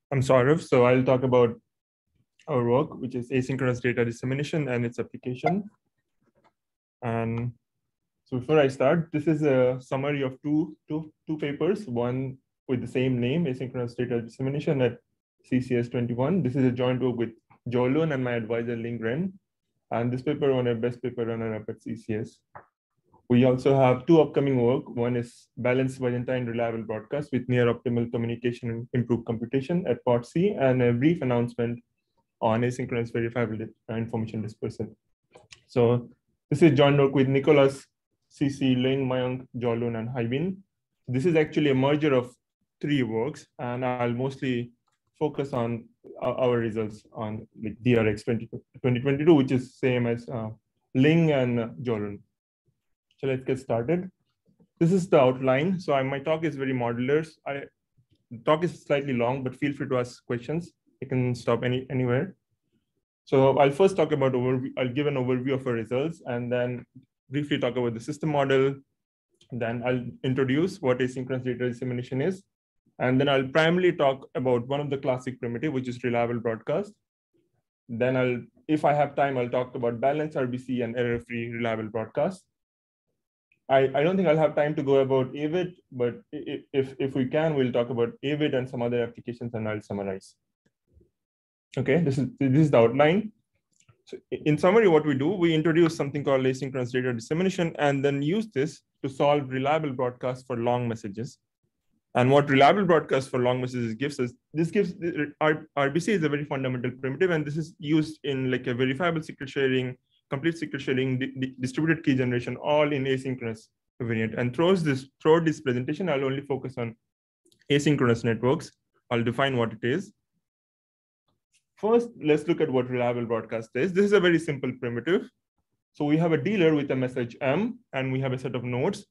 I'm Sourav, so I'll talk about our work, which is asynchronous data dissemination and its application. And so before I start, this is a summary of two papers, one with the same name, asynchronous data dissemination at CCS 21. This is a joint work with Jolun and my advisor, log𝑛. And this paper won a best paper runner-up at CCS. We also have two upcoming work. One is balanced Byzantine reliable broadcast with near optimal communication and improved computation at Part C, and a brief announcement on asynchronous verifiable information dispersal. So this is joint work with Nicholas, CC, Ling, Mayank, Jolun, and Haibin. This is actually a merger of three works, and I'll mostly focus on our results on like DRX 2022, which is same as Ling and Jolun. So let's get started. This is the outline. So my talk is very modular. The talk is slightly long, but feel free to ask questions. You can stop anywhere. So I'll first talk about overview. I'll give an overview of our results and then briefly talk about the system model. Then I'll introduce what asynchronous data dissemination is. And then I'll primarily talk about one of the classic primitive, which is reliable broadcast. Then if I have time, I'll talk about balanced RBC and error-free reliable broadcast. I don't think I'll have time to go about AVID, but if we can, we'll talk about AVID and some other applications, and I'll summarize. Okay, this is the outline. So in summary, what we do, we introduce something called asynchronous data dissemination, and then use this to solve reliable broadcast for long messages. And what reliable broadcast for long messages gives us, RBC is a very fundamental primitive, and this is used in like a verifiable secret sharing, complete secret sharing, distributed key generation, all in asynchronous variant. And throughout this presentation, I'll only focus on asynchronous networks. I'll define what it is. First, let's look at what reliable broadcast is. This is a very simple primitive. So we have a dealer with a message M, and we have a set of nodes.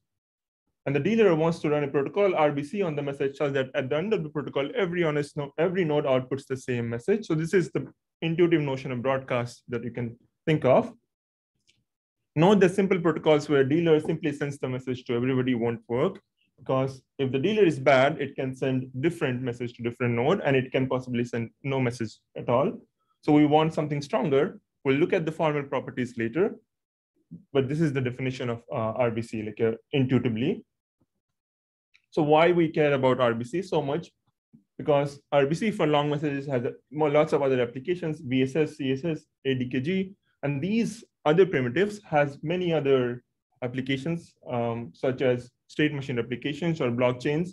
And the dealer wants to run a protocol RBC on the message such that at the end of the protocol, every node outputs the same message. So this is the intuitive notion of broadcast that you can think of. Note that simple protocols where dealer simply sends the message to everybody won't work, because if the dealer is bad, it can send different message to different node, and it can possibly send no message at all. So we want something stronger. We'll look at the formal properties later, but this is the definition of RBC, like intuitively. So why we care about RBC so much? Because RBC for long messages has lots of other applications, VSS, CSS, ADKG, and these other primitives has many other applications, such as state machine applications or blockchains.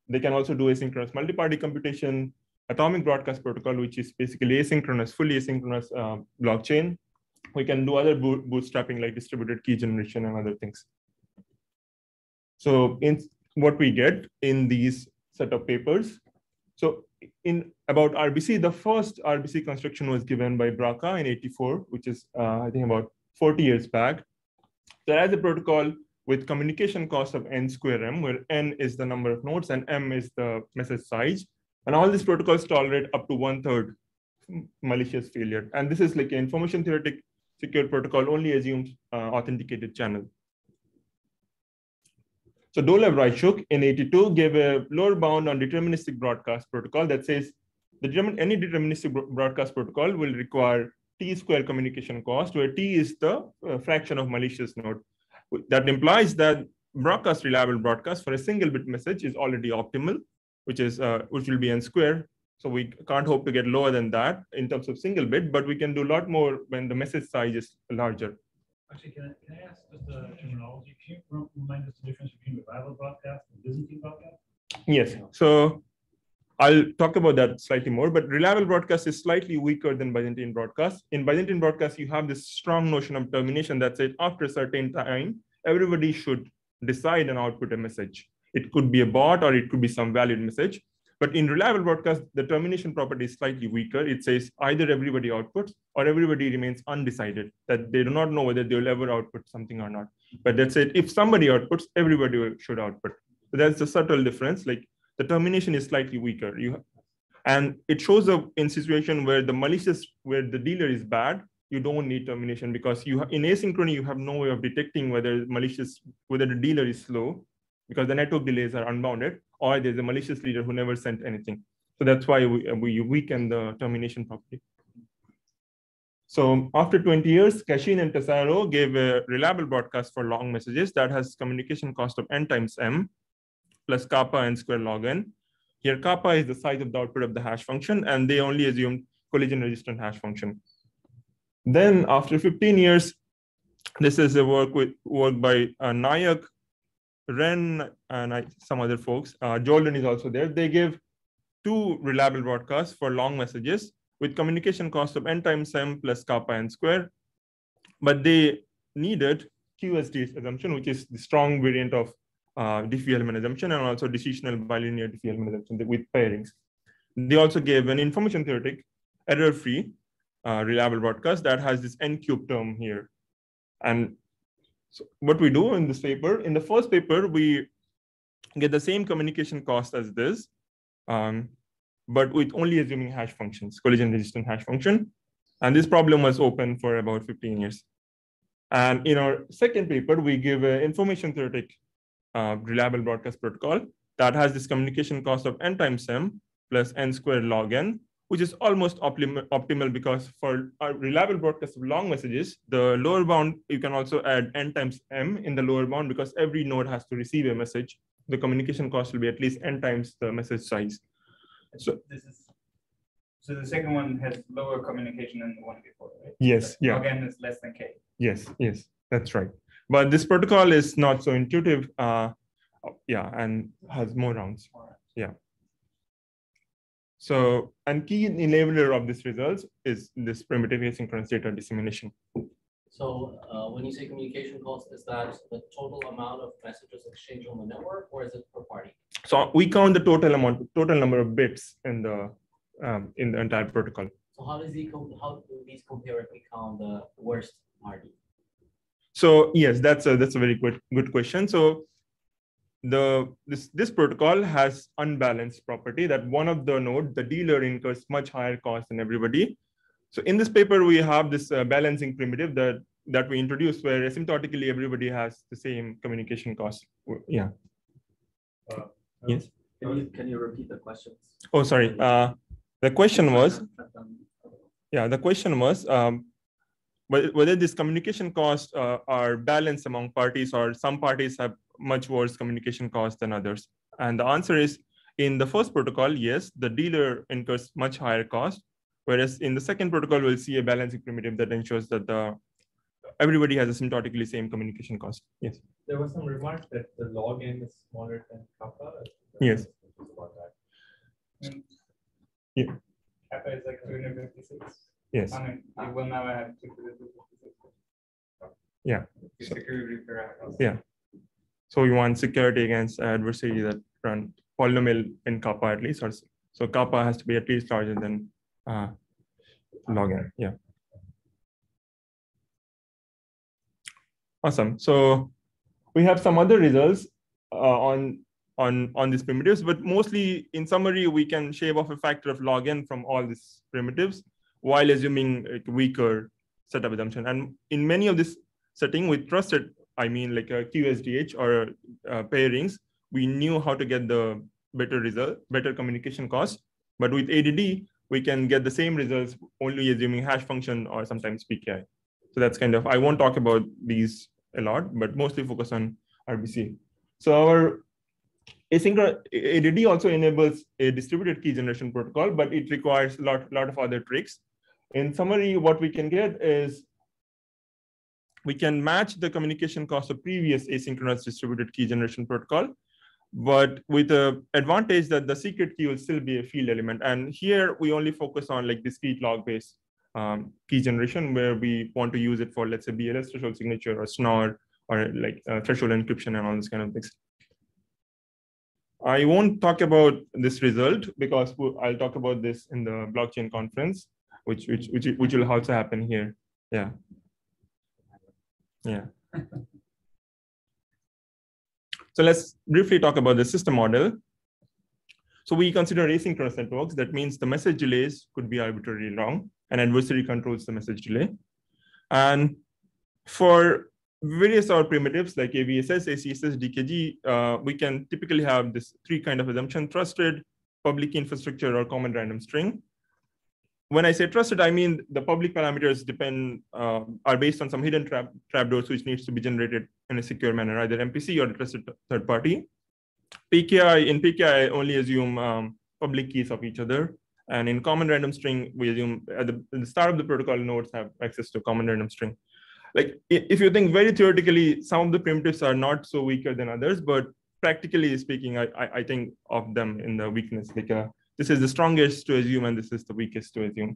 They can also do asynchronous multi-party computation, atomic broadcast protocol, which is basically asynchronous, fully asynchronous blockchain. We can do other bootstrapping like distributed key generation and other things. So in what we get in these set of papers. So in about RBC, the first RBC construction was given by Braca in '84, which is I think about 40 years back. There is a protocol with communication cost of n square m, where n is the number of nodes and m is the message size. And all these protocols tolerate up to 1/3 malicious failure. And this is like an information theoretic secure protocol, only assumes authenticated channel. So Dolev-Rychuk in '82 gave a lower bound on deterministic broadcast protocol that says any deterministic broadcast protocol will require t square communication cost, where t is the fraction of malicious node. That implies that reliable broadcast for a single bit message is already optimal, which will be n square. So we can't hope to get lower than that in terms of single bit, but we can do a lot more when the message size is larger. Actually, can I ask just the terminology? Can you remind us the difference between reliable broadcast and Byzantine broadcast? Yes. So I'll talk about that slightly more, but reliable broadcast is slightly weaker than Byzantine broadcast. In Byzantine broadcast, you have this strong notion of termination that says after a certain time, everybody should decide and output a message. It could be a bot or it could be some valid message. But in reliable broadcast, the termination property is slightly weaker. It says either everybody outputs or everybody remains undecided, that they do not know whether they will ever output something or not. But that's it. If somebody outputs, everybody should output. So that's a subtle difference. Like the termination is slightly weaker. And it shows up in situation where where the dealer is bad, you don't need termination, because in asynchrony, you have no way of detecting whether the dealer is slow, because the network delays are unbounded, or there's a malicious leader who never sent anything. So that's why we weaken the termination property. So after 20 years, Cashin and Tesaro gave a reliable broadcast for long messages that has communication cost of n times m plus kappa n square log n. Here, kappa is the size of the output of the hash function, and they only assumed collision-resistant hash function. Then after 15 years, this is a work by Nayak, Ren, and some other folks. Jordan is also there. They give 2 reliable broadcasts for long messages with communication cost of n times m plus kappa n square. But they needed QSD assumption, which is the strong variant of Diffie element assumption, and also decisional bilinear Diffie element assumption with pairings. They also gave an information theoretic error-free reliable broadcast that has this n cube term here. And so what we do in this paper, in the first paper, we get the same communication cost as this, but with only assuming hash functions, collision-resistant hash function. And this problem was open for about 15 years. And in our second paper, we give an information theoretic reliable broadcast protocol that has this communication cost of n times m plus n squared log n, which is almost optimal because for a reliable broadcast of long messages, the lower bound, you can also add n times m in the lower bound because every node has to receive a message. The communication cost will be at least n times the message size. So the second one has lower communication than the one before, right? Yes, yeah. Log n is less than k. Yes, that's right. But this protocol is not so intuitive, and has more rounds. Yeah. So, and key enabler of this results is this primitive asynchronous data dissemination. So when you say communication cost, is that the total amount of messages exchanged on the network, or is it per party? So we count the total number of bits in the entire protocol. So how do these compare if we count the worst party? So yes, that's a very good question. So this protocol has unbalanced property that one of the nodes, the dealer, incurs much higher cost than everybody. So in this paper, we have this balancing primitive that we introduced where asymptotically everybody has the same communication cost. Yeah. Yes. Can you repeat the questions? Oh, sorry. The question was, whether this communication costs are balanced among parties, or some parties have much worse communication costs than others. And the answer is, in the first protocol, yes, the dealer incurs much higher cost, whereas in the second protocol, we'll see a balancing primitive that ensures that everybody has asymptotically same communication cost. Yes. There was some remark that the log n is smaller than kappa. Yes. Yeah. Kappa is like 256. Yes. I mean, you will never have 256. Yeah. Security parameters. Yeah. So we want security against adversary that run polynomial in kappa at least, or so kappa has to be at least larger than log n. Yeah. Awesome. So we have some other results on these primitives, but mostly in summary, we can shave off a factor of log n from all these primitives while assuming a weaker setup assumption. And in many of this setting with trusted, I mean like a QSDH or pairings, we knew how to get the better result, better communication cost. But with ADD, we can get the same results only assuming hash function or sometimes PKI. So that's kind of, I won't talk about these a lot, but mostly focus on RBC. So our ADD also enables a distributed key generation protocol, but it requires a lot of other tricks. In summary, what we can get is we can match the communication cost of previous asynchronous distributed key generation protocol, but with the advantage that the secret key will still be a field element. And here we only focus on like discrete log-based key generation, where we want to use it for, let's say, BLS threshold signature or SNOR or like threshold encryption and all this kind of things. I won't talk about this result because I'll talk about this in the blockchain conference, which will also happen here. Yeah. Yeah. So let's briefly talk about the system model. So we consider asynchronous networks. That means the message delays could be arbitrarily long, and adversary controls the message delay. And for various other primitives like AVSS, ACSS, ADKG, we can typically have this 3 kind of assumption: trusted, public key infrastructure or common random string. When I say trusted, I mean the public parameters are based on some hidden trapdoors which needs to be generated in a secure manner, either MPC or a trusted third party. In PKI, I only assume public keys of each other. And in common random string, we assume at the start of the protocol, nodes have access to common random string. Like if you think very theoretically, some of the primitives are not so weaker than others, but practically speaking, I think of them in the weakness. Like this is the strongest to assume, and this is the weakest to assume.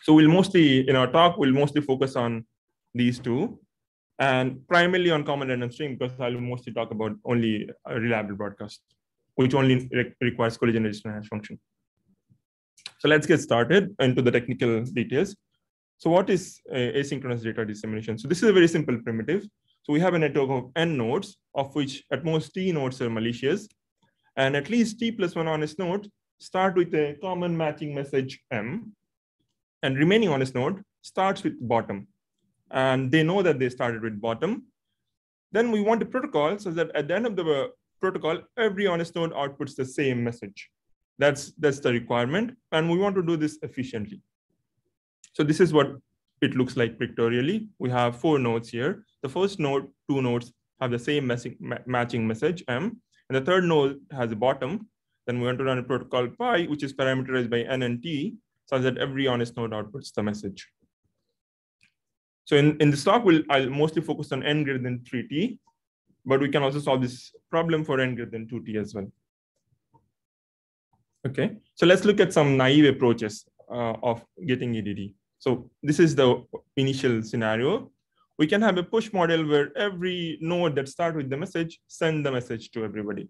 So we'll mostly, in our talk, we'll mostly focus on these two, and primarily on common random string, because I'll mostly talk about only a reliable broadcast, which only requires collision register hash function. So let's get started into the technical details. So what is asynchronous data dissemination? So this is a very simple primitive. So we have a network of n nodes, of which at most t nodes are malicious, and at least t plus one honest node start with a common matching message m, and remaining honest node starts with bottom. And they know that they started with bottom. Then we want a protocol so that at the end of the protocol, every honest node outputs the same message. That's the requirement. And we want to do this efficiently. So this is what it looks like pictorially. We have 4 nodes here. The first node, 2 nodes have the same matching message m. And the third node has a bottom. Then we want to run a protocol pi, which is parameterized by n and t, such that every honest node outputs the message. So in this talk, I'll mostly focus on n greater than 3t, but we can also solve this problem for n greater than 2t as well. Okay, so let's look at some naive approaches of getting EDD. So this is the initial scenario. We can have a push model where every node that starts with the message send the message to everybody.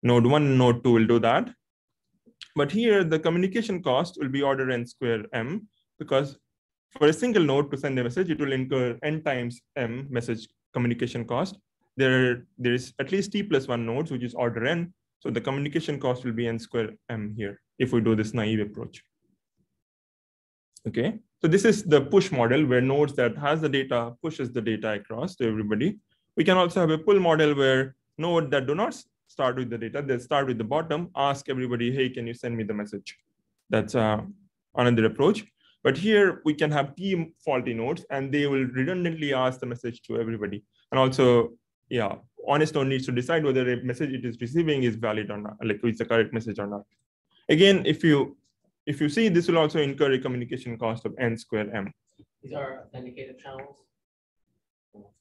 Node 1, node 2 will do that. But here, the communication cost will be order n square m, because for a single node to send a message, it will incur n times m message communication cost. There is at least t plus 1 nodes, which is order n. So the communication cost will be n square m here, if we do this naive approach. Okay, so this is the push model where nodes that has the data pushes the data across to everybody. We can also have a pull model where node that do not start with the data, they start with the bottom, ask everybody, hey, can you send me the message? That's another approach. But here we can have t faulty nodes, and they will redundantly ask the message to everybody. And also, yeah, honest node needs to decide whether a message it is receiving is valid or not, like it's the correct message or not. Again, if you see, this will also incur a communication cost of n square m. These are authenticated channels?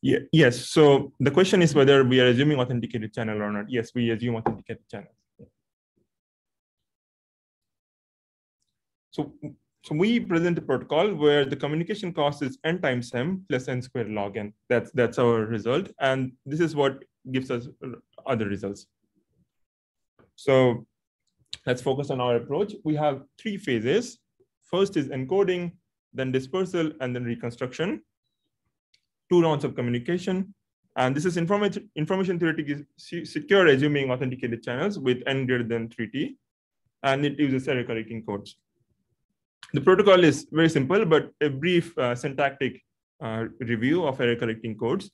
Yeah, yes. So the question is whether we are assuming authenticated channel or not. Yes, we assume authenticated channel. So we present a protocol where the communication cost is n times m plus n square log n. That's our result. And this is what gives us other results. So let's focus on our approach. We have 3 phases. First is encoding, then dispersal, and then reconstruction. 2 rounds of communication. And this is information theoretic is secure assuming authenticated channels with n greater than 3t. And it uses error correcting codes. The protocol is very simple, but a brief syntactic review of error correcting codes,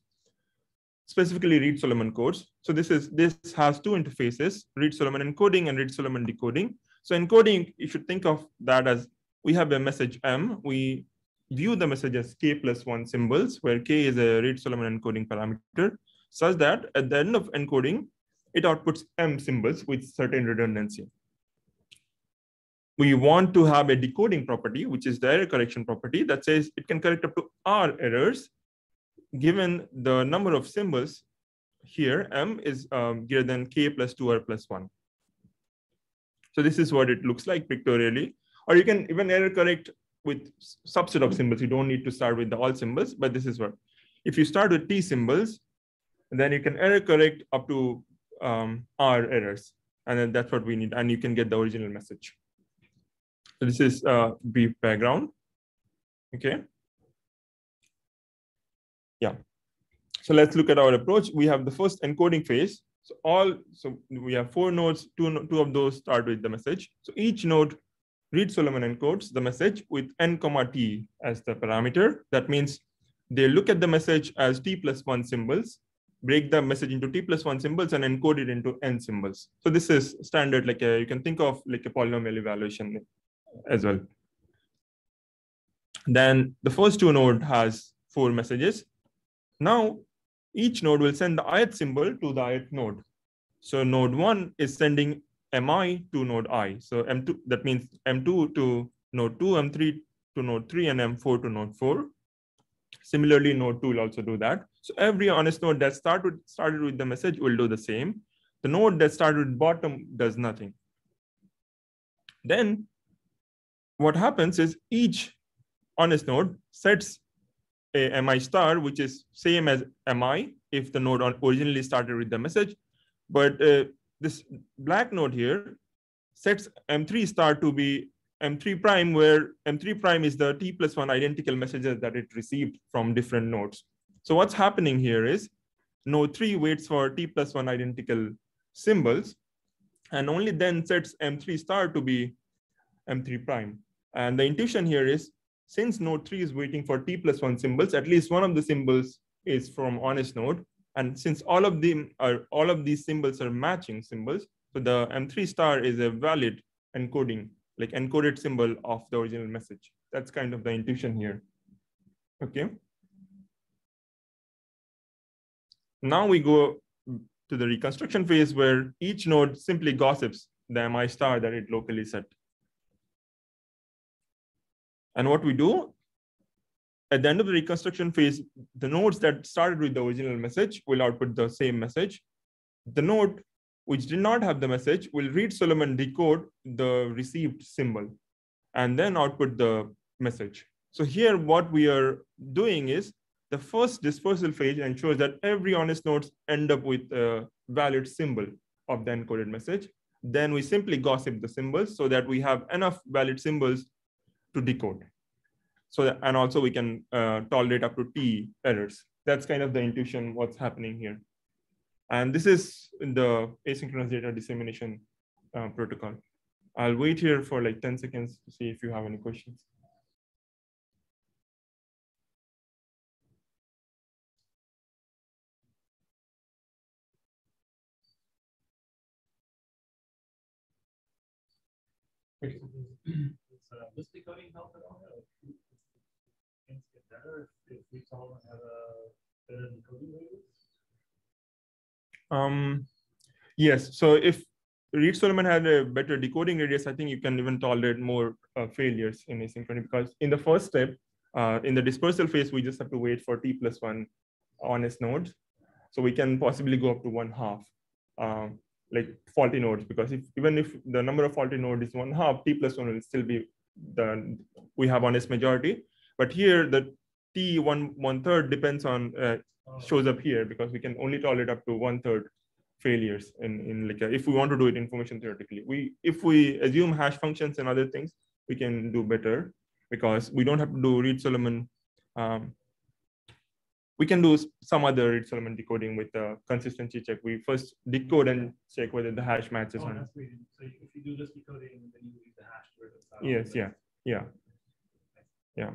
specifically Reed-Solomon codes. So this has 2 interfaces, Reed-Solomon encoding and Reed-Solomon decoding. So encoding, you should think of that as we have a message m. We view the message as k plus 1 symbols, where k is a Reed-Solomon encoding parameter, such that at the end of encoding, it outputs m symbols with certain redundancy. We want to have a decoding property, which is the error correction property that says it can correct up to r errors, given the number of symbols here, m is greater than k plus 2r plus 1. So this is what it looks like pictorially. Or you can even error correct with subset of symbols. You don't need to start with all symbols, but this is what. If you start with t symbols, then you can error correct up to r errors. And then that's what we need. And you can get the original message. So this is brief background. Okay. Yeah. So let's look at our approach. We have the first encoding phase. So we have 4 nodes, two of those start with the message. So each node Reed-Solomon encodes the message with n comma t as the parameter. That means they look at the message as t plus 1 symbols, break the message into t+1 symbols and encode it into n symbols. So this is standard, like you can think of like a polynomial evaluation as well. Then the first two node has 4 messages. Now each node will send the ith symbol to the ith node. So node 1 is sending mi to node I. So m2, that means m2 to node 2, m3 to node 3, and m4 to node 4. Similarly, node 2 will also do that. So every honest node that started with the message will do the same. The node that started with bottom does nothing. Then what happens is each honest node sets a mi star, which is same as mi if the node originally started with the message. But this black node here sets m3 star to be m3 prime, where m3 prime is the t+1 identical messages that it received from different nodes. So what's happening here is node 3 waits for t+1 identical symbols and only then sets m3 star to be m3 prime. And the intuition here is, since node 3 is waiting for t+1 symbols, at least one of the symbols is from honest node. And since all of these symbols are matching symbols, so the m3 star is a valid encoding, like encoded symbol of the original message. That's kind of the intuition here. Okay. Now we go to the reconstruction phase, where each node simply gossips the mi star that it locally set. And what we do at the end of the reconstruction phase, the nodes that started with the original message will output the same message. The node which did not have the message will read Solomon decode the received symbol and then output the message. So here what we are doing is the first dispersal phase ensures that every honest nodes end up with a valid symbol of the encoded message. Then we simply gossip the symbols so that we have enough valid symbols to decode. So that, and also we can tolerate up to t errors. That's kind of the intuition what's happening here. And this is the asynchronous data dissemination protocol. I'll wait here for like 10 seconds to see if you have any questions. Does this decoding help at all? Things get better if we all have a better decoding radius? Yes. So if Reed Solomon had a better decoding radius, I think you can even tolerate more failures in asynchronous, because in the first step, in the dispersal phase, we just have to wait for t+1 honest nodes. So we can possibly go up to 1/2. Like faulty nodes, because even if the number of faulty nodes is 1/2, t+1 will still be we have honest majority. But here the t 1/3 depends on shows up here, because we can only tolerate up to 1/3 failures in like if we want to do it information theoretically. If we assume hash functions and other things, we can do better, because we don't have to do Reed Solomon. We can do some other Reed Solomon decoding with the consistency check. We first decode and check whether the hash matches. Oh, that's weird. So if you do this decoding, then you use the hash to reconcile. Yes, yeah.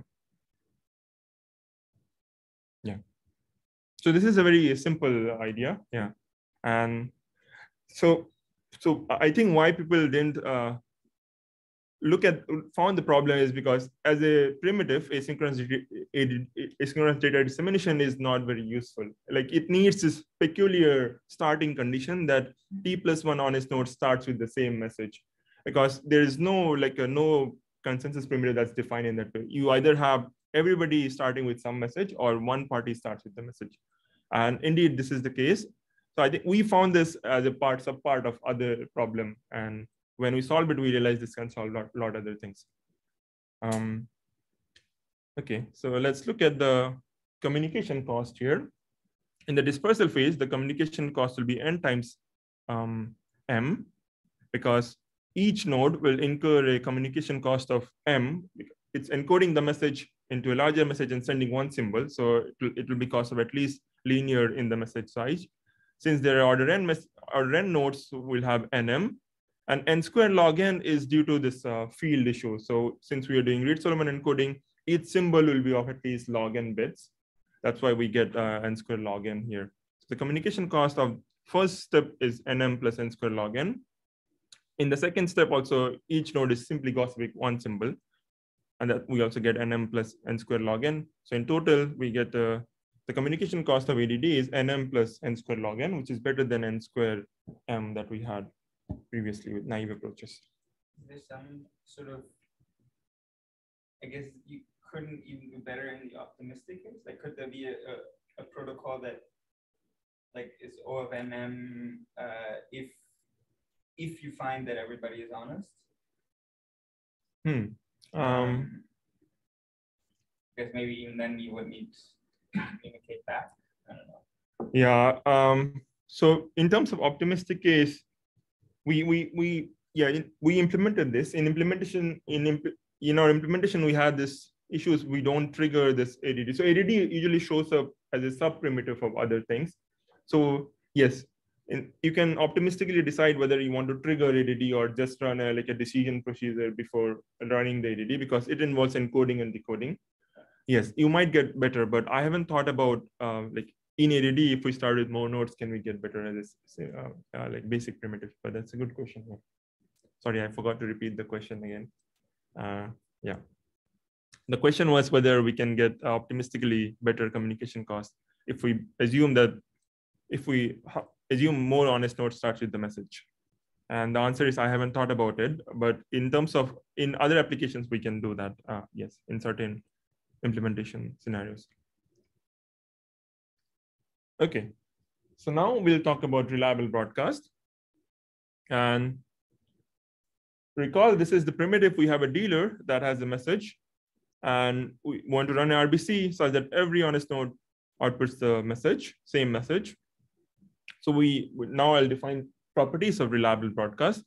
So this is a very simple idea, yeah. And so I think why people didn't found the problem is because as a primitive, asynchronous data dissemination is not very useful. Like it needs this peculiar starting condition that t+1 honest node starts with the same message, because there is no no consensus primitive that's defined in that way. You either have everybody starting with some message or one party starts with the message. And indeed, this is the case. So I think we found this as a sub-part of other problem. And when we solve it, we realize this can solve a lot of other things. Okay, so let's look at the communication cost here. In the dispersal phase, the communication cost will be n times m, because each node will incur a communication cost of m. It's encoding the message into a larger message and sending one symbol. So it will be cost of at least linear in the message size. Since there are order n nodes, we'll have nm. And n squared log n is due to this field issue. So since we are doing Reed Solomon encoding, each symbol will be of at least log n bits. That's why we get n squared log n here. The communication cost of first step is nm plus n square log n. In the second step also, each node is simply gossiping one symbol. And that we also get nm plus n square log n. So in total, we get the communication cost of ADD is nm plus n square log n, which is better than n square m that we had previously with naive approaches. There's some sort of, I guess you couldn't even do better in the optimistic case. Like, could there be a protocol that like is O of nm if you find that everybody is honest? I guess maybe even then you would need to communicate back. I don't know. Yeah. So in terms of optimistic case, we implemented this. In implementation, in our implementation, we had this issues. We don't trigger this ADD. So ADD usually shows up as a sub primitive of other things. So yes, you can optimistically decide whether you want to trigger ADD or just run like a decision procedure before running the ADD, because it involves encoding and decoding. Yes, you might get better, but I haven't thought about like in ADD, if we start with more nodes, can we get better at this like basic primitive? But that's a good question. Sorry, I forgot to repeat the question again. Yeah. The question was whether we can get optimistically better communication cost if we assume more honest node starts with the message. And the answer is I haven't thought about it, but in terms of in other applications, we can do that. Yes, in certain implementation scenarios. Okay, so now we'll talk about reliable broadcast. And recall, this is the primitive. We have a dealer that has a message, and we want to run an RBC so that every honest node outputs the message, same message. So now I'll define properties of reliable broadcast.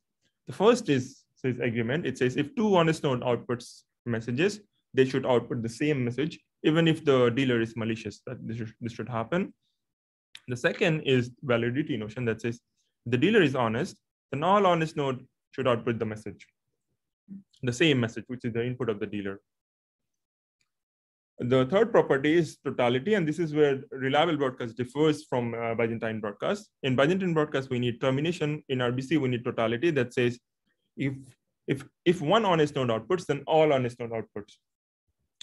The first says agreement. It says if two honest node outputs messages, they should output the same message, even if the dealer is malicious, that this should happen. The second is validity notion that says the dealer is honest, then all honest node should output the message, the same message, which is the input of the dealer. The third property is totality, and this is where reliable broadcast differs from Byzantine broadcast. In Byzantine broadcast, we need termination. In RBC, we need totality that says if one honest node outputs, then all honest node outputs.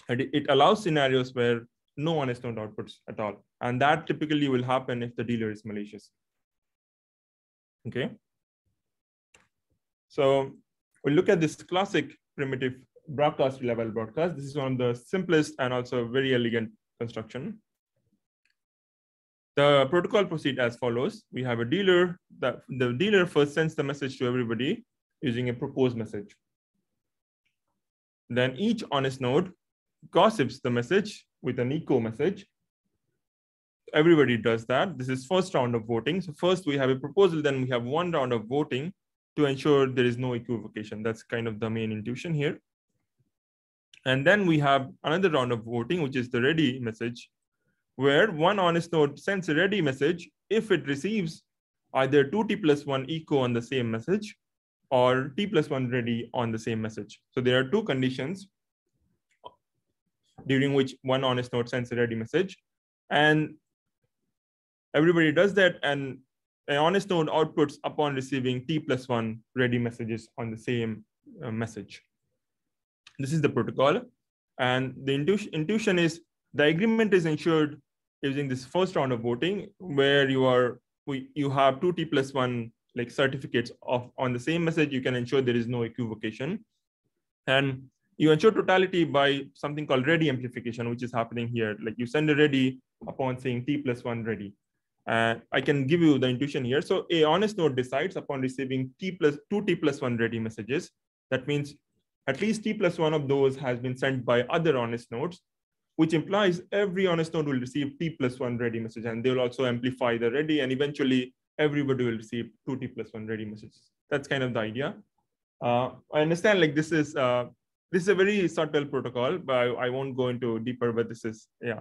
And it allows scenarios where no honest node outputs at all. And that typically will happen if the dealer is malicious. Okay. So we'll look at this classic primitive broadcast reliable broadcast. This is one of the simplest and also very elegant construction. The protocol proceeds as follows. We have a dealer that the dealer first sends the message to everybody using a proposed message. Then each honest node gossips the message with an echo message. Everybody does that. This is first round of voting. So first we have a proposal, then we have one round of voting to ensure there is no equivocation. That's kind of the main intuition here. And then we have another round of voting, which is the ready message, where one honest node sends a ready message if it receives either 2t+1 echo on the same message or t+1 ready on the same message. So there are two conditions during which one honest node sends a ready message. And everybody does that, and an honest node outputs upon receiving t+1 ready messages on the same message. This is the protocol. And the intuition is the agreement is ensured using this first round of voting, where you have 2t+1 like certificates on the same message. You can ensure there is no equivocation. And you ensure totality by something called ready amplification, which is happening here. Like you send a ready upon saying t+1 ready. I can give you the intuition here. So a honest node decides upon receiving 2t+1 ready messages. That means at least t+1 of those has been sent by other honest nodes, which implies every honest node will receive t+1 ready message, and they will also amplify the ready, and eventually everybody will receive 2t+1 ready messages. That's kind of the idea. I understand like this is a very subtle protocol, but I won't go into deeper, but this is, yeah,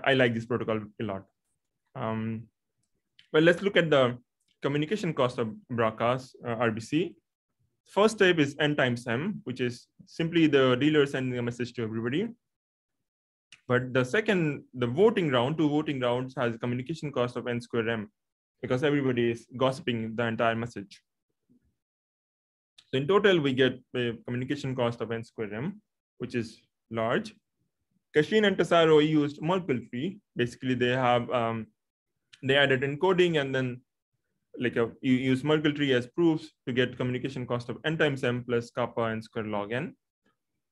I like this protocol a lot. Well, let's look at the communication cost of broadcast RBC. First type is n times m, which is simply the dealer sending a message to everybody. But the voting round, 2 voting rounds, has communication cost of n square m, because everybody is gossiping the entire message. So in total, we get a communication cost of n square m, which is large. Cashin and Tesaro used Merkle tree. Basically, they have they added encoding, and then you use Merkle tree as proofs to get communication cost of n times m plus kappa n square log n.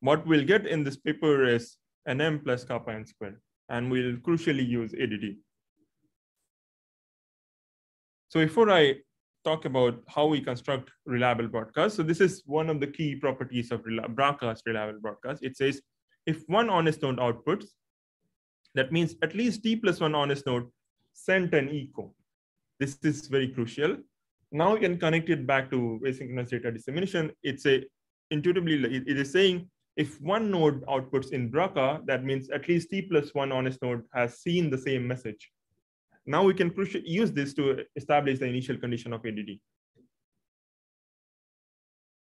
What we'll get in this paper is nm plus kappa n square, and we'll crucially use ADD. So before I talk about how we construct reliable broadcast, so this is one of the key properties of broadcast reliable broadcast. It says if one honest node outputs, that means at least t plus one honest node sent an echo. This is very crucial. Now we can connect it back to asynchronous data dissemination. Intuitively, it is saying if one node outputs in Braca, that means at least t plus one honest node has seen the same message. Now we can use this to establish the initial condition of ADD.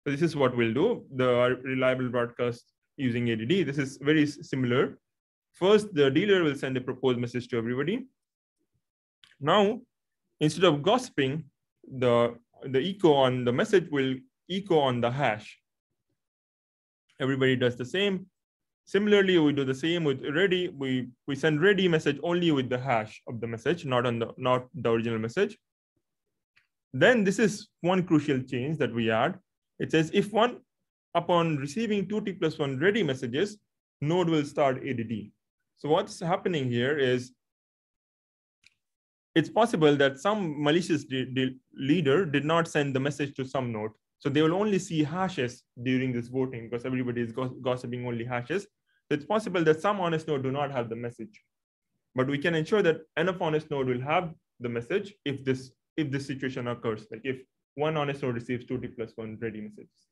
So this is what we'll do, the reliable broadcast using ADD. This is very similar. First, the dealer will send a proposed message to everybody. Now, instead of gossiping, the echo on the message will echo on the hash. Everybody does the same. Similarly, we do the same with ready. We send ready message only with the hash of the message, not the original message. Then this is one crucial change that we add. It says if upon receiving 2t plus 1 ready messages, node will start ADD. So what's happening here is it's possible that some malicious leader did not send the message to some node. So they will only see hashes during this voting because everybody is gossiping only hashes. So it's possible that some honest node do not have the message. But we can ensure that enough honest node will have the message if this situation occurs, like if one honest node receives 2t plus 1 ready messages.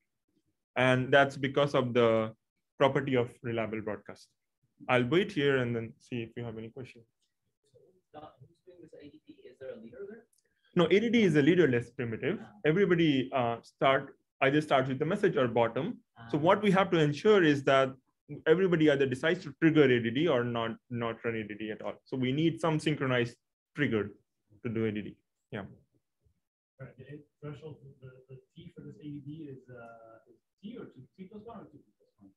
And that's because of the property of reliable broadcast. I'll wait here and then see if you have any questions. Who's doing this ADD? Is there a leader there? No, ADD is a leaderless primitive. Everybody either starts with the message or bottom. So what we have to ensure is that everybody either decides to trigger ADD or not run ADD at all. So we need some synchronized trigger to do ADD. Yeah. Right. The threshold, the T for this ADD is T or T plus 1 or 2 plus 1?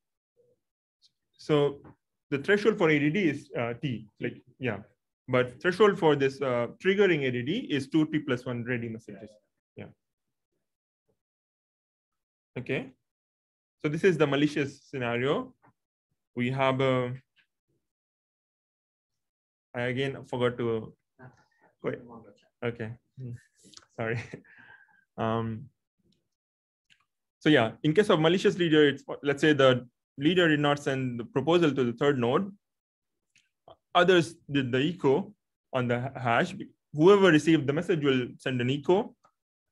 So the threshold for ADD is T, yeah. But threshold for this triggering ADD is 2t plus 1 ready messages. Yeah. Okay. So this is the malicious scenario. We have I again forgot to. Wait. Okay. Sorry. So yeah, in case of malicious leader, let's say the leader did not send the proposal to the third node. Others did the echo on the hash. Whoever received the message will send an echo,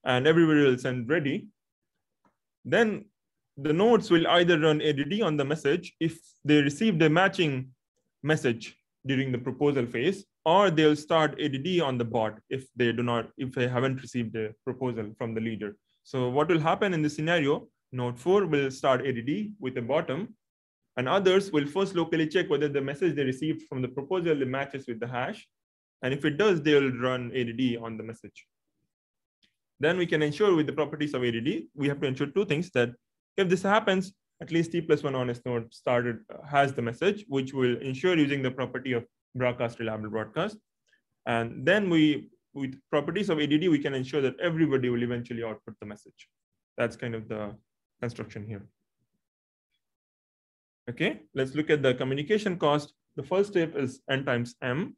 and everybody will send ready. Then the nodes will either run ADD on the message if they received a matching message during the proposal phase, or they'll start ADD on the bot if they haven't received a proposal from the leader. So what will happen in this scenario? Node 4 will start ADD with a bottom, and others will first locally check whether the message they received from the proposal matches with the hash. And if it does, they'll run ADD on the message. Then we can ensure with the properties of ADD, we have to ensure two things: that if this happens, at least t plus 1 honest node has the message, which will ensure using the property of broadcast reliable broadcast. And then with properties of ADD, we can ensure that everybody will eventually output the message. That's kind of the construction here. Okay, let's look at the communication cost. The first step is n times m.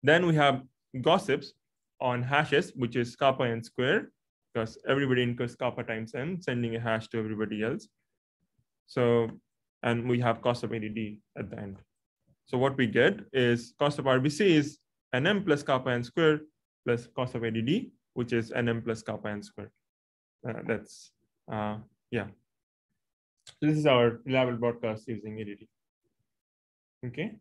Then we have gossips on hashes, which is kappa n square, because everybody incurs kappa times n, sending a hash to everybody else. So, and we have cost of ADD at the end. So what we get is cost of RBC is nm plus kappa n square plus cost of ADD, which is nm plus kappa n square. Yeah. This is our reliable broadcast using ADD. Okay.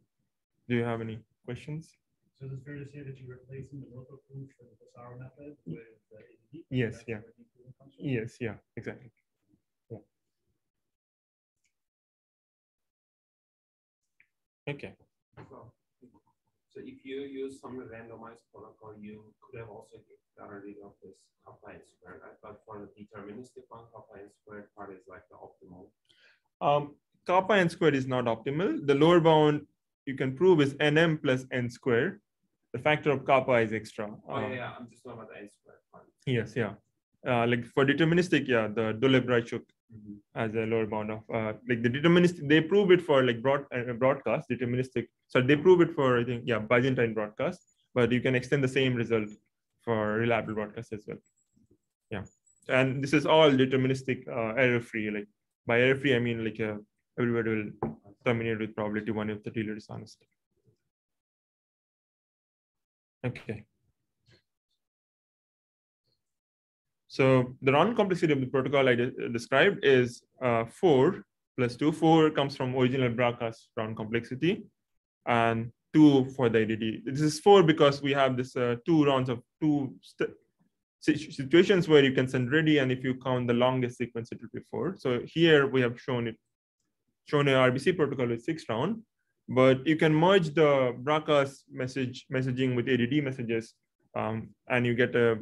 Do you have any questions? So is it fair to say that you're replacing the local proof for the Sourav method with the ADD? Yes. Yeah. Yes. Yeah. Exactly. Yeah. Okay. So if you use some randomized protocol, you could have also gotten rid of this kappa n squared, right? But for the deterministic one, kappa n squared part is like the optimal. Kappa n squared is not optimal. The lower bound you can prove is nm plus n squared. The factor of kappa is extra. Yeah, I'm just talking about the n squared part. Yes, yeah. Like for deterministic, yeah, the Dole-Brajchuk as a lower bound of like the deterministic. They prove it for like broadcast deterministic. So they prove it for, I think, yeah, Byzantine broadcast. But you can extend the same result for reliable broadcast as well. Yeah, and this is all deterministic, error-free. Like by error-free, I mean like everybody will terminate with probability 1 if the dealer is honest. Okay. So the round complexity of the protocol I described is 4 plus 2. 4 comes from original broadcast round complexity, and 2 for the ADD. This is 4 because we have this 2 rounds of 2 situations where you can send ready, and if you count the longest sequence, it will be 4. So here we have shown an RBC protocol with 6 rounds, but you can merge the broadcast messaging with ADD messages, and you get a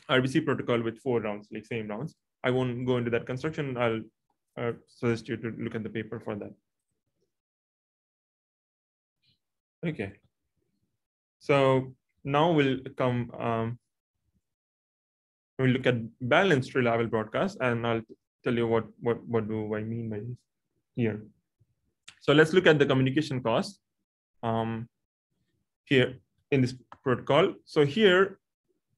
RBC protocol with 4 rounds, like same rounds. I won't go into that construction. I'll suggest you to look at the paper for that. Okay. So now we'll we'll look at balanced reliable broadcast, and I'll tell you what do I mean by this here. So let's look at the communication cost here in this protocol. So here,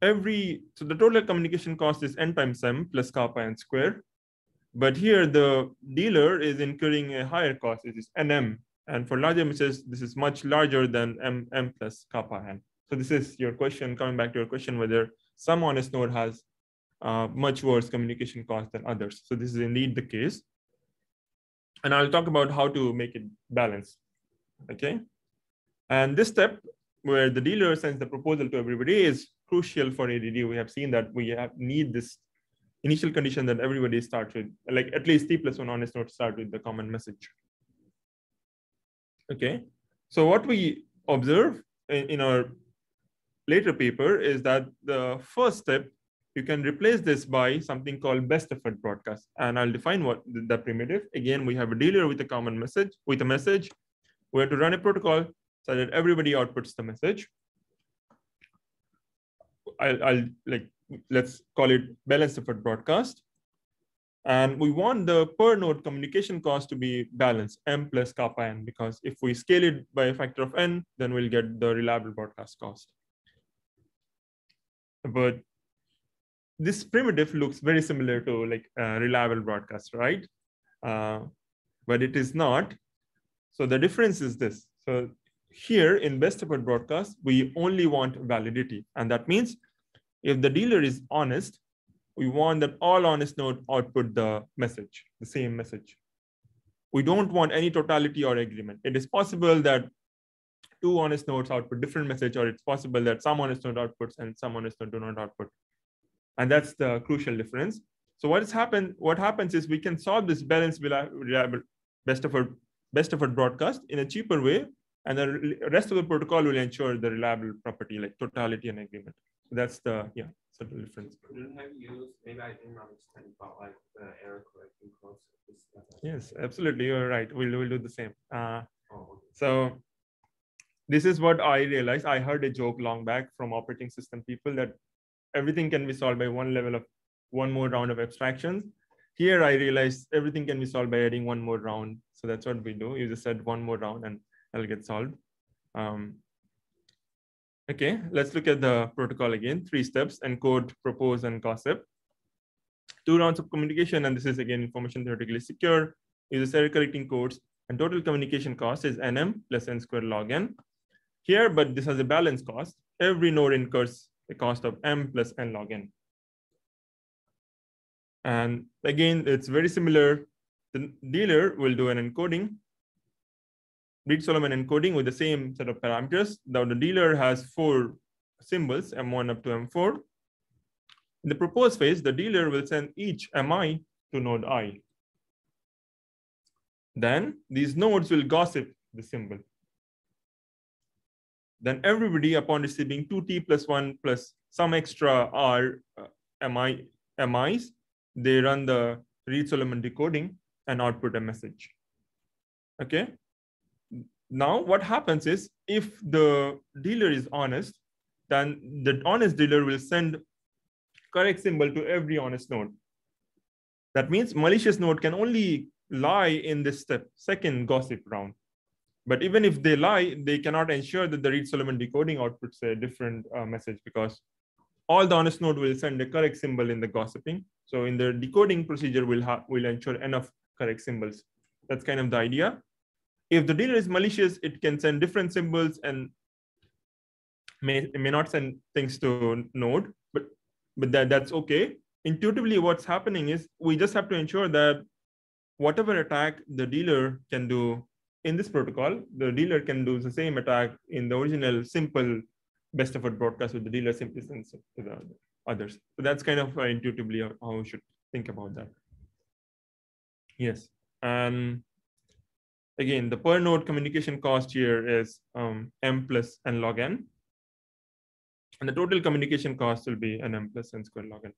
so the total communication cost is n times m plus kappa n squared. But here the dealer is incurring a higher cost, it is nm. And for larger messages, this is much larger than m plus kappa n. So this is your question, coming back to your question, whether some honest node has much worse communication cost than others. So this is indeed the case. And I'll talk about how to make it balanced. Okay. And this step where the dealer sends the proposal to everybody is crucial for ADD. We have seen that we need this initial condition that everybody starts with, like at least T+1 honest node start with the common message. Okay, so what we observe in our later paper is that the first step, you can replace this by something called best effort broadcast. And I'll define what the primitive. Again, we have a dealer with a common message, with a message. We have to run a protocol so that everybody outputs the message. Let's call it balanced effort broadcast. And we want the per node communication cost to be balanced, m plus kappa n, because if we scale it by a factor of n, then we'll get the reliable broadcast cost. But this primitive looks very similar to like reliable broadcast, right? But it is not. So the difference is this. So here in best effort broadcast, we only want validity. And that means if the dealer is honest, we want that all honest node output the message, the same message. We don't want any totality or agreement. It is possible that 2 honest nodes output different message, or it's possible that some honest node outputs and some honest node do not output. And that's the crucial difference. So what happens is we can solve this balanced reliable best effort broadcast in a cheaper way, and the rest of the protocol will ensure the reliable property like totality and agreement. So that's the subtle difference. Couldn't have used, maybe I didn't understand about like the error correcting codes. Yes, absolutely, you're right. We'll do the same. Okay. So this is what I realized. I heard a joke long back from operating system people that everything can be solved by one more round of abstractions. Here I realized everything can be solved by adding one more round. So that's what we do. You just add one more round and it'll get solved. Okay, let's look at the protocol again. 3 steps: encode, propose, and gossip. 2 rounds of communication, and this is again information theoretically secure. Uses error correcting codes, and total communication cost is nm plus n squared log n. Here, but this has a balance cost. Every node incurs a cost of m plus n log n. And again, it's very similar. The dealer will do an encoding, Reed-Solomon encoding with the same set of parameters. Now the dealer has 4 symbols, M1 up to M4. In the propose phase, the dealer will send each MI to node I. Then these nodes will gossip the symbol. then everybody upon receiving 2t plus 1 plus some extra R MIs, they run the Reed-Solomon decoding and output a message. Okay. Now what happens is if the dealer is honest, then the honest dealer will send correct symbol to every honest node. That means malicious node can only lie in this step, second gossip round. But even if they lie, they cannot ensure that the Reed-Solomon decoding outputs a different message, because all the honest node will send a correct symbol in the gossiping. So in the decoding procedure, we'll ensure enough correct symbols. That's kind of the idea. If the dealer is malicious, it can send different symbols and may not send things to node, but that's okay. Intuitively, what's happening is we just have to ensure that whatever attack the dealer can do in this protocol, the dealer can do the same attack in the original simple best effort broadcast with the dealer simply sends to the others. So that's kind of intuitively how we should think about that. Yes. And again, the per node communication cost here is m plus n log n. And the total communication cost will be n m plus n squared log n.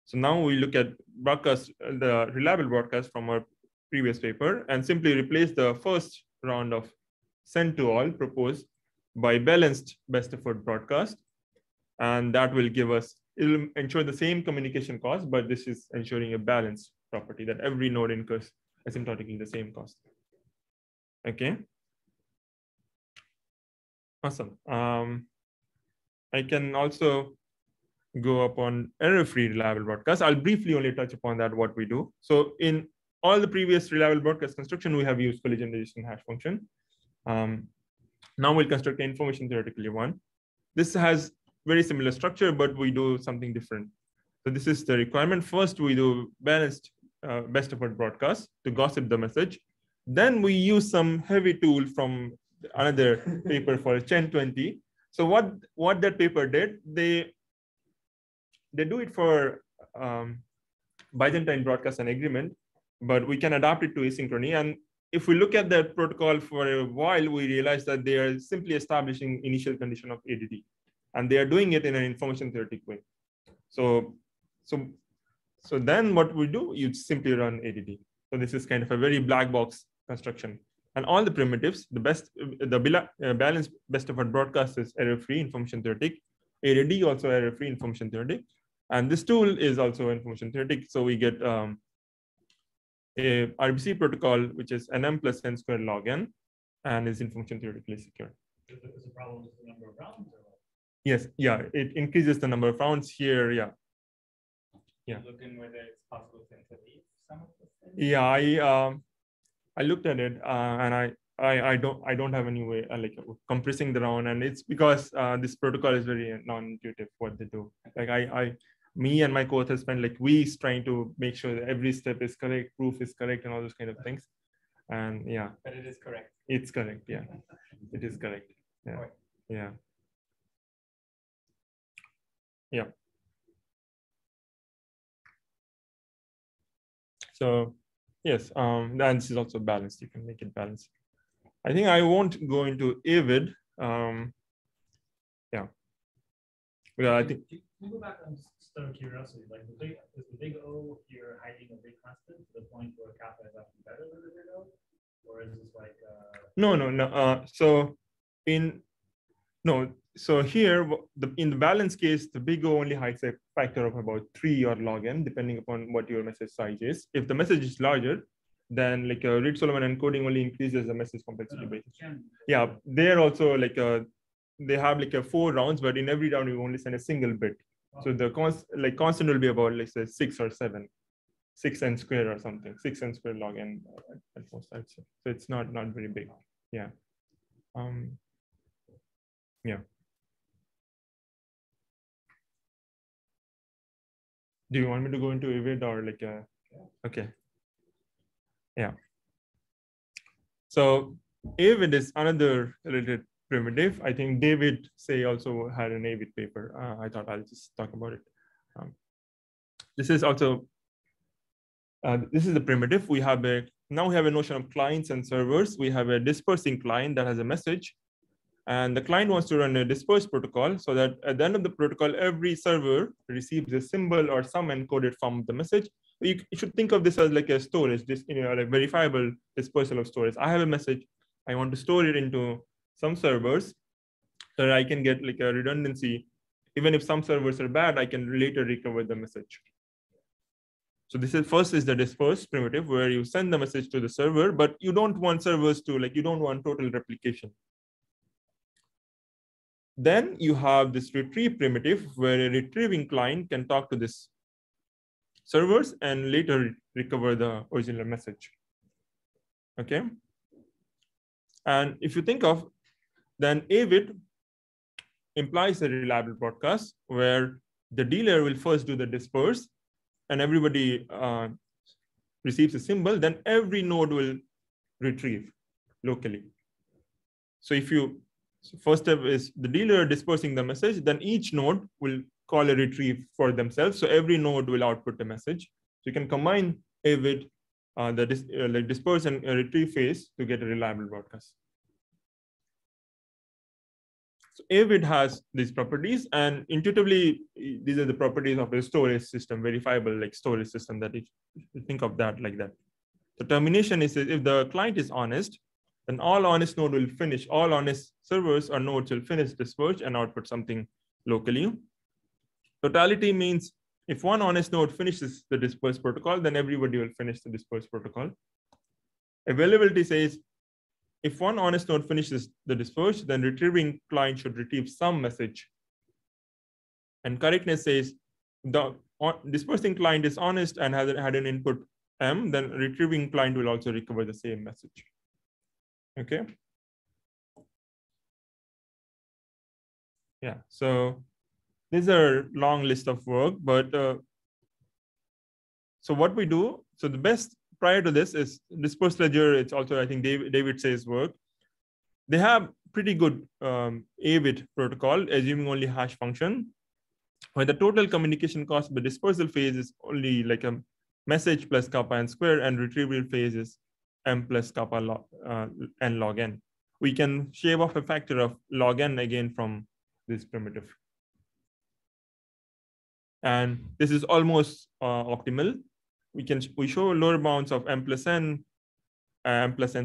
So now we look at broadcast, the reliable broadcast from our previous paper, and simply replace the first round of send to all proposed by balanced best effort broadcast. And that will give us, it'll ensure the same communication cost, but this is ensuring a balanced property that every node incurs asymptotically the same cost. Okay. Awesome. I can also go upon error-free reliable broadcast. I'll briefly only touch upon that, what we do. So in all the previous reliable broadcast construction, we have used collision resistant hash function. Now we'll construct an information theoretically one. This has very similar structure, but we do something different. So this is the requirement. First, we do balanced best effort broadcast to gossip the message. Then we use some heavy tool from another paper for Chen 20. So what that paper did, they do it for Byzantine broadcast and agreement, but we can adapt it to asynchrony. And if we look at that protocol for a while, we realize that they are simply establishing initial condition of ADD, and they are doing it in an information theoretic way. So then what we do, you simply run ADD. So this is kind of a very black box construction. And all the primitives, the balanced best effort broadcast is error-free information theoretic. ADD also error-free information theoretic. And this tool is also information theoretic. So we get a RBC protocol, which is nm plus n squared log n, and is information theoretically secure. Is the problem with the number of rounds? Or what? Yes, yeah, it increases the number of rounds here, yeah. Yeah. Looking whether it's possible to interleave some of the things. Yeah, I looked at it and I don't have any way like compressing the round, and it's because this protocol is very non-intuitive what they do. Like me and my co-author spent like weeks trying to make sure that every step is correct, proof is correct, and all those kind of things. And yeah. But it is correct. It's correct. Yeah, it is correct. Yeah. Right. Yeah. Yeah. So yes, and this is also balanced. You can make it balanced. I think I won't go into AVID. Yeah. Well, I think. Can you go back on just out of curiosity, like is the big O here hiding a big constant to the point where kappa is actually better than the big O, or is this like? No. So here in the balance case, the big O only hides a factor of about 3 or log n, depending upon what your message size is. If the message is larger, then like a Reed-Solomon encoding only increases the message complexity basis. Yeah, they're also like they have like 4 rounds, but in every round you only send a single bit. So the constant will be about, let's say, 6 or 7, 6n squared or something, 6n squared log n at most, I'd say. So it's not very big. Yeah. Yeah. Do you want me to go into AVID or like okay. Yeah. So AVID is another related primitive. I think David Say also had an AVID paper. I thought I'll just talk about it. This is also, this is the primitive. Now we have a notion of clients and servers. We have a dispersing client that has a message, And the client wants to run a disperse protocol so that at the end of the protocol, every server receives a symbol or some encoded form of the message. You should think of this as like a storage, this, like verifiable dispersal of storage. I have a message, I want to store it into some servers so that I can get like a redundancy. Even if some servers are bad, I can later recover the message. So this is first is the disperse primitive where you send the message to the server, but you don't want servers to you don't want total replication. Then you have this retrieve primitive where a retrieving client can talk to this servers and later recover the original message. Okay. And if you think of, then AVID implies a reliable broadcast where the dealer will first do the disperse and everybody receives a symbol, then every node will retrieve locally. So if you, so first step is the dealer dispersing the message, then each node will call a retrieve for themselves. So every node will output a message. So you can combine AVID, the disperse and retrieve phase to get a reliable broadcast. So AVID has these properties, and intuitively, these are the properties of a storage system, verifiable like storage system, that if you think of that like that. The termination is if the client is honest, then all honest node will finish, all honest servers or nodes will finish disperse and output something locally. Totality means if one honest node finishes the disperse protocol, then everybody will finish the disperse protocol. Availability says if one honest node finishes the disperse, then retrieving client should retrieve some message. And correctness says the dispersing client is honest and had an input M, then retrieving client will also recover the same message. Okay. Yeah, so these are long list of work, but so what we do, so the best prior to this is Disperse Ledger. It's also, I think David says work. They have pretty good AVID protocol, assuming only hash function, where the total communication cost of the dispersal phase is only like a message plus kappa n square, and retrieval phase is m plus kappa n log n. We can shave off a factor of log n again from this primitive. And this is almost optimal. We show lower bounds of m plus n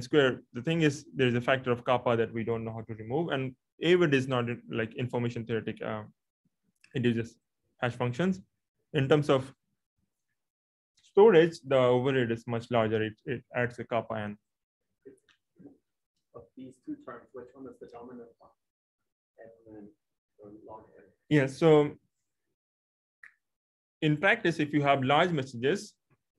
square. The thing is, there's a factor of kappa that we don't know how to remove. And AVID is not like information theoretic. It is just hash functions. In terms of storage, the overhead is much larger. It adds a kappa n. Of these two terms, which one is the dominant one? And log n. Yeah, so in practice, if you have large messages,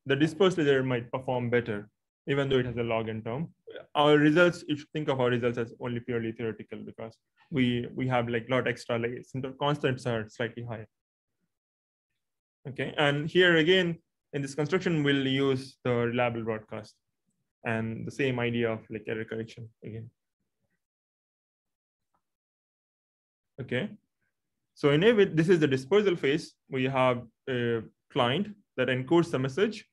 the disperse ledger might perform better, even though it has a log n term. Our results, you should think of our results as only purely theoretical, because we have like a lot extra, like constants are slightly higher. Okay, and here again, in this construction, we'll use the reliable broadcast and the same idea of like error correction again. Okay, so in AVID, this is the dispersal phase. We have a client that encodes the message.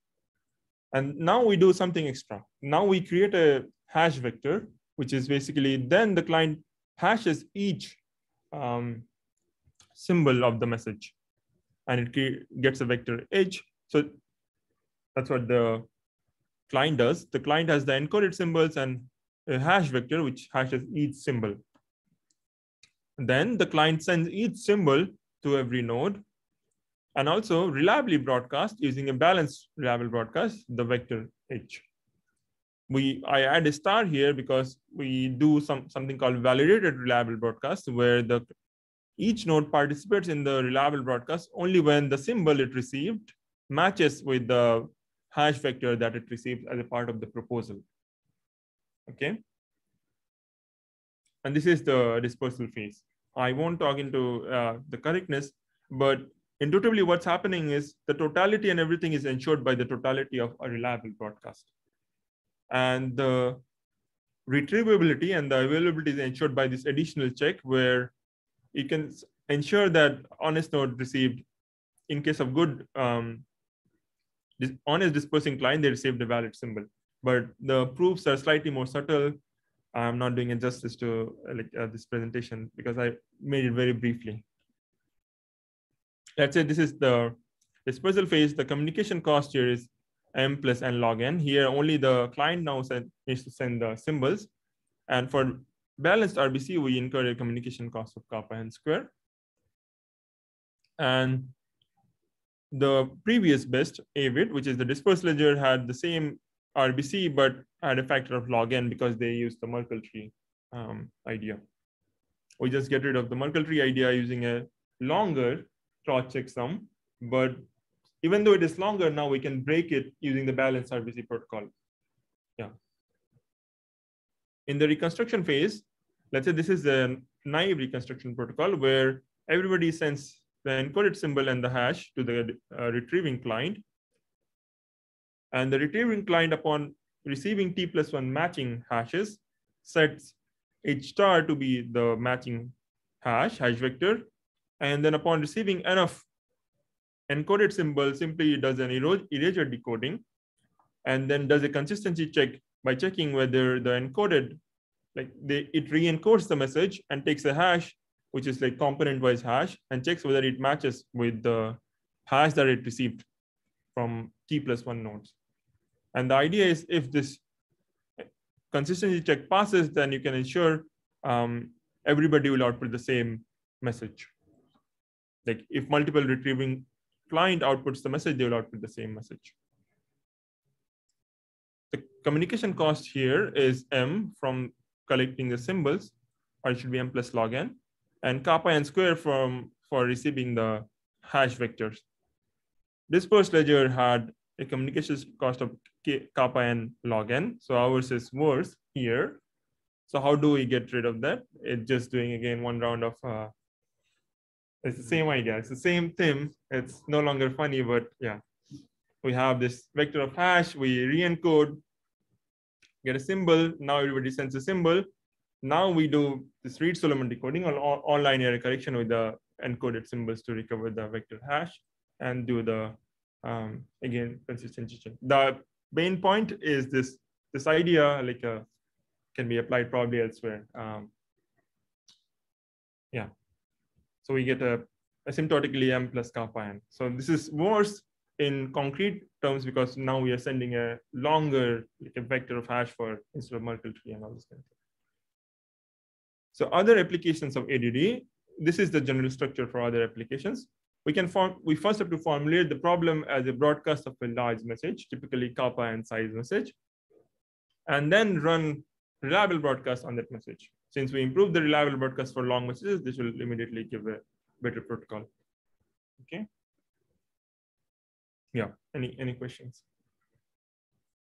And now we do something extra. Now we create a hash vector, which is basically then the client hashes each symbol of the message, and it gets a vector H. So that's what the client does. The client has the encoded symbols and a hash vector, which hashes each symbol. Then the client sends each symbol to every node, and also reliably broadcast using a balanced reliable broadcast, the vector H. I add a star here because we do something called validated reliable broadcast, where each node participates in the reliable broadcast only when the symbol it received matches with the hash vector that it received as a part of the proposal. Okay. And this is the dispersal phase. I won't talk into the correctness, but intuitively what's happening is the totality and everything is ensured by the totality of a reliable broadcast. And the retrievability and the availability is ensured by this additional check, where you can ensure that honest node received, in case of good honest dispersing client, they received a valid symbol. But the proofs are slightly more subtle. I'm not doing it justice to this presentation because I made it very briefly. Let's say this is the dispersal phase. The communication cost here is m plus n log n. Here only the client now needs to send the symbols. And for balanced RBC, we incur a communication cost of kappa n square. And the previous best, AVID, which is the dispersed ledger, had the same RBC, but had a factor of log n because they used the Merkle tree idea. We just get rid of the Merkle tree idea using a longer cross-check sum. But even though it is longer, now we can break it using the balanced RBC protocol. Yeah. In the reconstruction phase, let's say this is a naive reconstruction protocol where everybody sends the encoded symbol and the hash to the retrieving client. And the retrieving client, upon receiving T+1 matching hashes, sets H star to be the matching hash vector. And then upon receiving enough encoded symbol, simply does an erasure decoding and then does a consistency check by checking whether the encoded, it re-encodes the message and takes a hash, which is like component-wise hash, and checks whether it matches with the hash that it received from T+1 nodes. And the idea is if this consistency check passes, then you can ensure everybody will output the same message. Like if multiple retrieving client outputs the message, they will output the same message. The communication cost here is m from collecting the symbols, or it should be m plus log n, and kappa n square for receiving the hash vectors. Dispersed ledger had a communication cost of kappa n log n, so ours is worse here. So how do we get rid of that? It's just doing again one round of it's the same idea. It's the same thing. It's no longer funny, but yeah. We have this vector of hash, we re-encode, get a symbol. Now everybody sends a symbol. Now we do this Reed-Solomon decoding or online error correction with the encoded symbols to recover the vector hash and do the, again, consistency check. The main point is this idea can be applied probably elsewhere. Yeah. So we get a asymptotically m plus kappa n. So this is worse in concrete terms because now we are sending a longer a vector of hash for instead of Merkle tree and all this kind of thing. So other applications of ADD, this is the general structure for other applications. We first have to formulate the problem as a broadcast of a large message, typically kappa n size message, and then run reliable broadcast on that message. Since we improve the reliable broadcast for long messages, this will immediately give a better protocol. Okay. Yeah. Any questions?